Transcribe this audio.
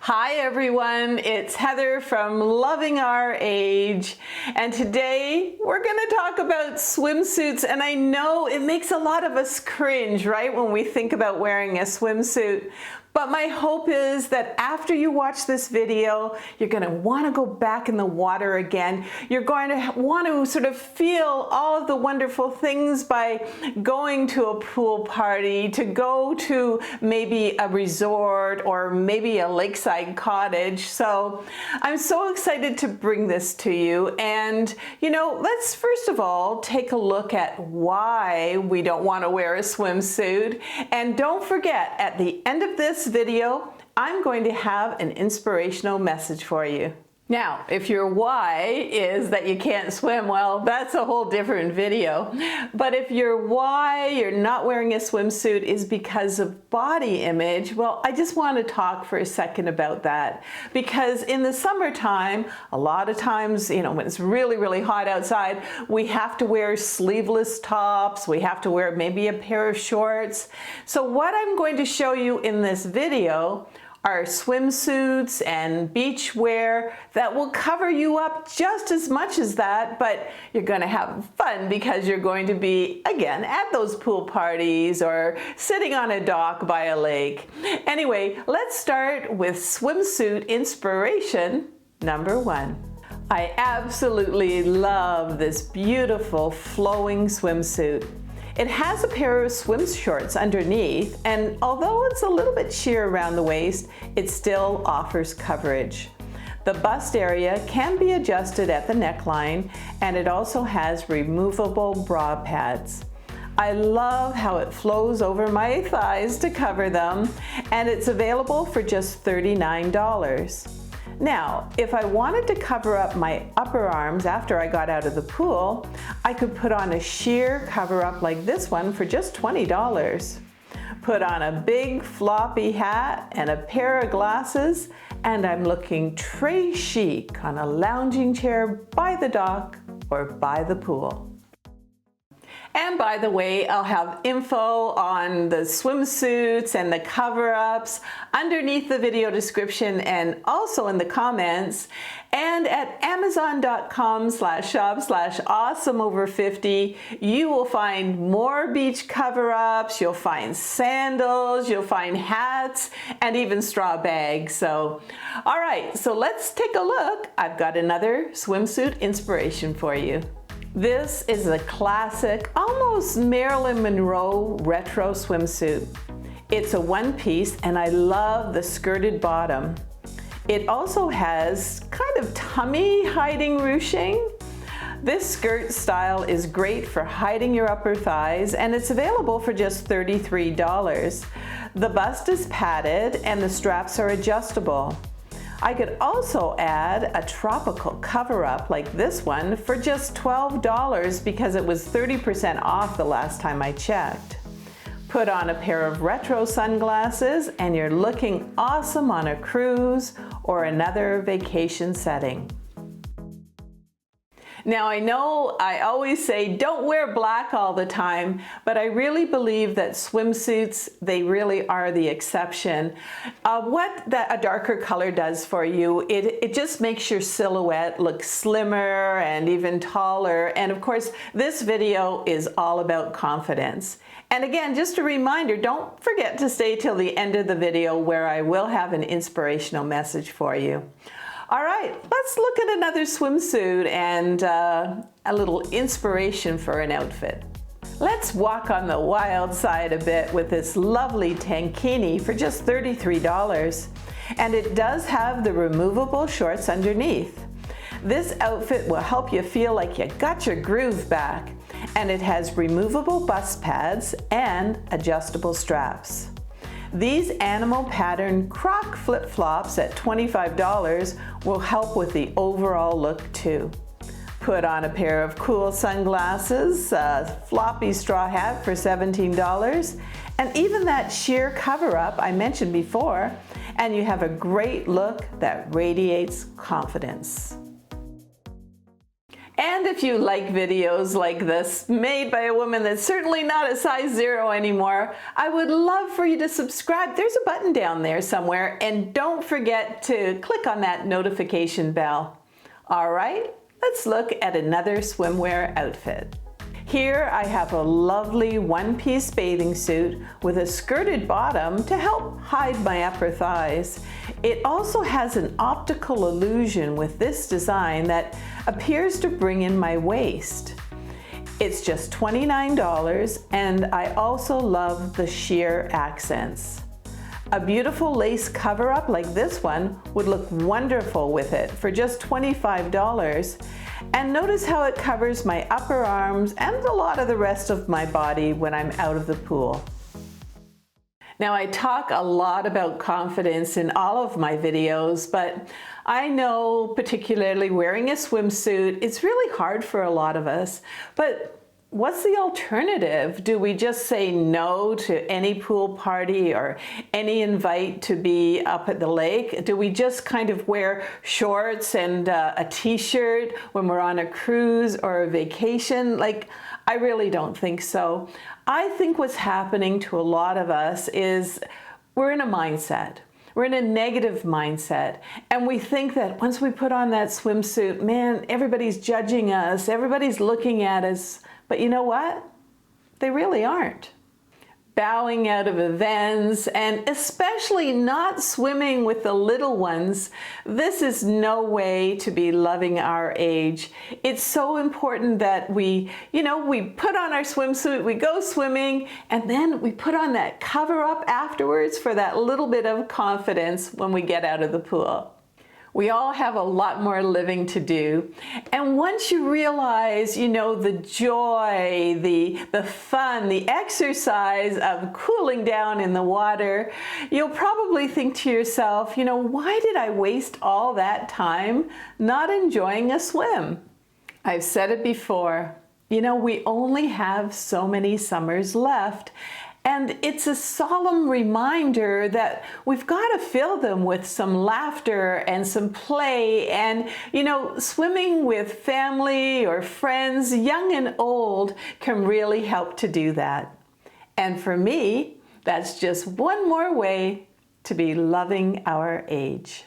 Hi everyone, it's Heather from Loving Our Age, and today we're going to talk about swimsuits. And I know it makes a lot of us cringe, right, when we think about wearing a swimsuit. But my hope is that after you watch this video, you're going to want to go back in the water again. You're going to want to sort of feel all of the wonderful things by going to a pool party, to go to maybe a resort or maybe a lakeside cottage. So I'm so excited to bring this to you. And, let's first of all take a look at why we don't want to wear a swimsuit. And don't forget, at the end of this video, I'm going to have an inspirational message for you. Now, if your why is that you can't swim, well, that's a whole different video. But if your why you're not wearing a swimsuit is because of body image, well, I just want to talk for a second about that. Because in the summertime, a lot of times, when it's really, really hot outside, we have to wear sleeveless tops. We have to wear maybe a pair of shorts. So what I'm going to show you in this video are swimsuits and beach wear that will cover you up just as much as that, but you're going to have fun because you're going to be, again, at those pool parties or sitting on a dock by a lake. Anyway, let's start with swimsuit inspiration number 1. I absolutely love this beautiful flowing swimsuit. It has a pair of swim shorts underneath, and although it's a little bit sheer around the waist, it still offers coverage. The bust area can be adjusted at the neckline, and it also has removable bra pads. I love how it flows over my thighs to cover them, and it's available for just $39. Now, if I wanted to cover up my upper arms after I got out of the pool, I could put on a sheer cover-up like this one for just $20. Put on a big floppy hat and a pair of glasses, and I'm looking très chic on a lounging chair by the dock or by the pool. And by the way, I'll have info on the swimsuits and the cover-ups underneath the video description and also in the comments. And at amazon.com/shop/awesomeover50, you will find more beach cover-ups, you'll find sandals, you'll find hats, and even straw bags. So, all right, so let's take a look. I've got another swimsuit inspiration for you. This is a classic, almost Marilyn Monroe retro swimsuit. It's a one-piece, and I love the skirted bottom. It also has kind of tummy hiding ruching. This skirt style is great for hiding your upper thighs, and it's available for just $33. The bust is padded, and the straps are adjustable. I could also add a tropical cover-up like this one for just $12 because it was 30% off the last time I checked. Put on a pair of retro sunglasses and you're looking awesome on a cruise or another vacation setting. Now, I know I always say don't wear black all the time, but I really believe that swimsuits, they really are the exception. What a darker color does for you, it just makes your silhouette look slimmer and even taller. And of course, this video is all about confidence. And again, just a reminder, don't forget to stay till the end of the video where I will have an inspirational message for you. All right, let's look at another swimsuit and a little inspiration for an outfit. Let's walk on the wild side a bit with this lovely tankini for just $33. And it does have the removable shorts underneath. This outfit will help you feel like you got your groove back. And it has removable bust pads and adjustable straps. These animal pattern croc flip-flops at $25 will help with the overall look too. Put on a pair of cool sunglasses, a floppy straw hat for $17, and even that sheer cover-up I mentioned before, and you have a great look that radiates confidence. And if you like videos like this, made by a woman that's certainly not a size 0 anymore, I would love for you to subscribe. There's a button down there somewhere, and don't forget to click on that notification bell. All right, let's look at another swimwear outfit. Here I have a lovely one-piece bathing suit with a skirted bottom to help hide my upper thighs. It also has an optical illusion with this design that appears to bring in my waist. It's just $29, and I also love the sheer accents. A beautiful lace cover-up like this one would look wonderful with it for just $25. And notice how it covers my upper arms and a lot of the rest of my body when I'm out of the pool. Now, I talk a lot about confidence in all of my videos, but I know particularly wearing a swimsuit, it's really hard for a lot of us. But what's the alternative? Do we just say no to any pool party or any invite to be up at the lake? Do we just kind of wear shorts and a t-shirt when we're on a cruise or a vacation? Like, I really don't think so. I think what's happening to a lot of us is we're in a mindset. We're in a negative mindset, and we think that once we put on that swimsuit, man, everybody's judging us, everybody's looking at us. But you know what? They really aren't. Bowing out of events, and especially not swimming with the little ones, this is no way to be loving our age. It's so important that we put on our swimsuit, we go swimming, and then we put on that cover up afterwards for that little bit of confidence when we get out of the pool. We all have a lot more living to do. And once you realize, the joy, the fun, the exercise of cooling down in the water, you'll probably think to yourself, why did I waste all that time not enjoying a swim? I've said it before, we only have so many summers left. And it's a solemn reminder that we've got to fill them with some laughter and some play and, swimming with family or friends, young and old, can really help to do that. And for me, that's just one more way to be loving our age.